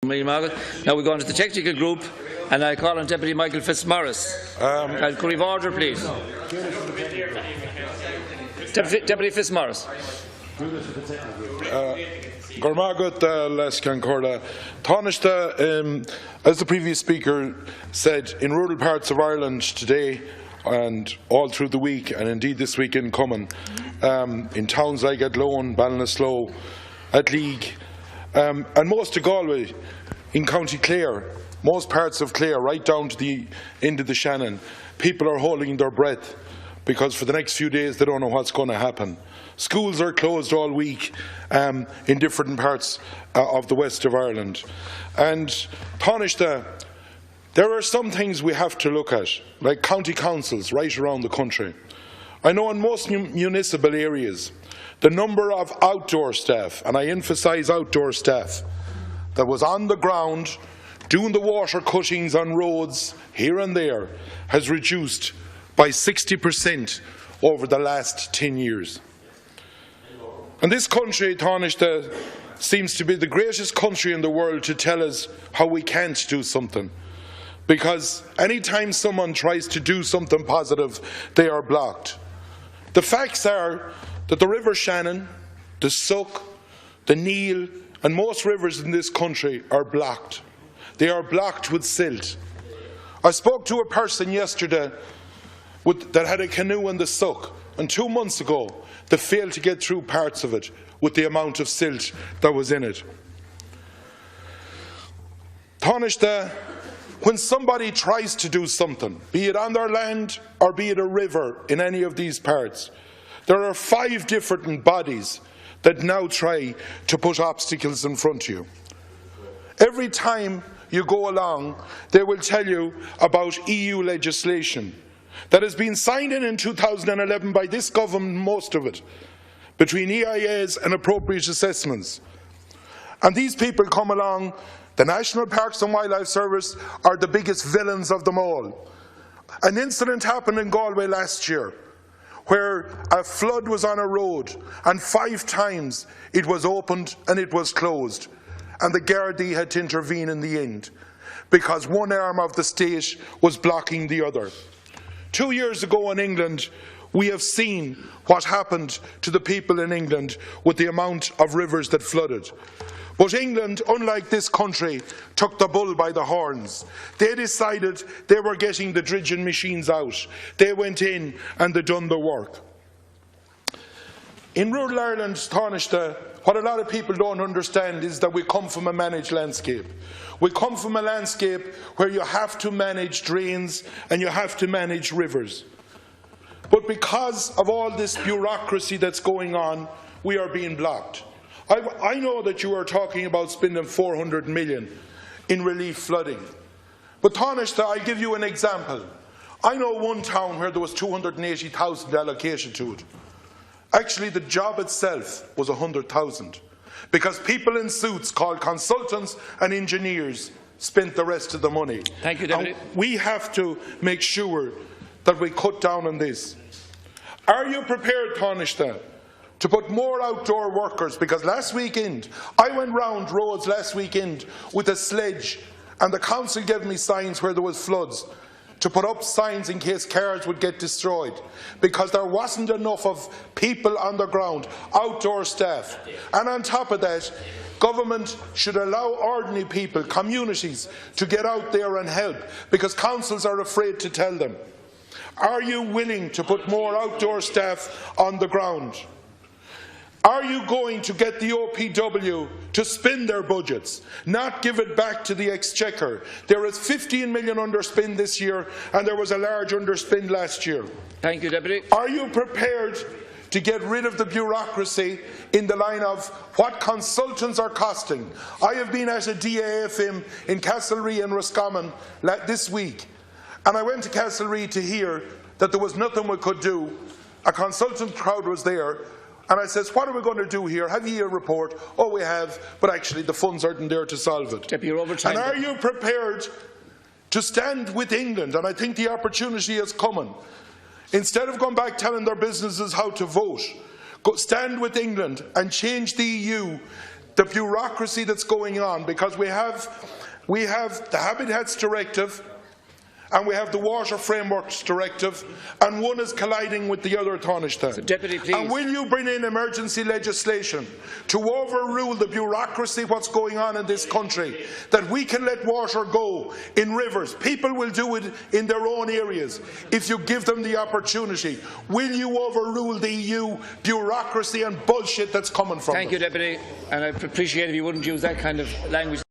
Now we go on to the technical group, and I call on Deputy Michael Fitzmaurice. Could we have order, please? Deputy Fitzmaurice. As the previous speaker said, in rural parts of Ireland today and all through the week, and indeed this weekend coming, in towns like Athlone, Ballinasloe, Atleague, and most of Galway, in County Clare, most parts of Clare, right down to the end of the Shannon, people are holding their breath because for the next few days they don't know what's going to happen. Schools are closed all week in different parts of the west of Ireland. And Taoiseach, there are some things we have to look at, like county councils right around the country. I know in most municipal areas, the number of outdoor staff, and I emphasise outdoor staff, that was on the ground doing the water cuttings on roads here and there has reduced by 60% over the last 10 years. And this country, Taoiseach, seems to be the greatest country in the world to tell us how we can't do something. Because any time someone tries to do something positive, they are blocked. The facts are that the River Shannon, the Suck, the Neil, and most rivers in this country are blocked. They are blocked with silt. I spoke to a person yesterday that had a canoe in the Suck, and 2 months ago they failed to get through parts of it with the amount of silt that was in it. Taoiseach, when somebody tries to do something, be it on their land or be it a river in any of these parts, there are 5 different bodies that now try to put obstacles in front of you. Every time you go along, they will tell you about EU legislation that has been signed in 2011 by this government, most of it, between EIAs and appropriate assessments. And these people come along. The National Parks and Wildlife Service are the biggest villains of them all. An incident happened in Galway last year where a flood was on a road and 5 times it was opened and it was closed, and the Gardaí had to intervene in the end because one arm of the state was blocking the other. 2 years ago in England, we have seen what happened to the people in England with the amount of rivers that flooded. But England, unlike this country, took the bull by the horns. They decided they were getting the dredging machines out. They went in and they done the work. In rural Ireland, Taoiseach, what a lot of people don't understand is that we come from a managed landscape. We come from a landscape where you have to manage drains and you have to manage rivers. But because of all this bureaucracy that's going on, we are being blocked. I know that you are talking about spending 400 million in relief flooding. But Taoiseach, I'll give you an example. I know one town where there was 280,000 allocation to it. Actually, the job itself was 100,000 because people in suits called consultants and engineers spent the rest of the money. Thank you, Deputy. And we have to make sure that we cut down on this. Are you prepared, Taoiseach, to put more outdoor workers? Because last weekend, I went round roads last weekend with a sledge and the council gave me signs where there was floods to put up signs in case cars would get destroyed because there wasn't enough of people on the ground, outdoor staff. And on top of that, government should allow ordinary people, communities, to get out there and help because councils are afraid to tell them. Are you willing to put more outdoor staff on the ground? Are you going to get the OPW to spend their budgets, not give it back to the Exchequer? There is 15 million underspend this year and there was a large underspend last year. Thank you, Deputy. Are you prepared to get rid of the bureaucracy in the line of what consultants are costing? I have been at a DAFM in Castlereagh and Roscommon this week, and I went to Castlereagh to hear that there was nothing we could do. A consultant crowd was there. And I says, what are we going to do here? Have you a report? Oh, we have, but actually the funds aren't there to solve it. Deputy, you're over time. And are you prepared to stand with England? And I think the opportunity is coming. Instead of going back telling their businesses how to vote, stand with England and change the EU the bureaucracy that's going on, because we have the Habitats Directive and we have the Water Frameworks Directive, and one is colliding with the other Taoiseach. So, Deputy, please. And will you bring in emergency legislation to overrule the bureaucracy, what's going on in this country, that we can let water go in rivers? People will do it in their own areas if you give them the opportunity. Will you overrule the EU bureaucracy and bullshit that's coming from Thank you, Deputy, and I appreciate if you wouldn't use that kind of language.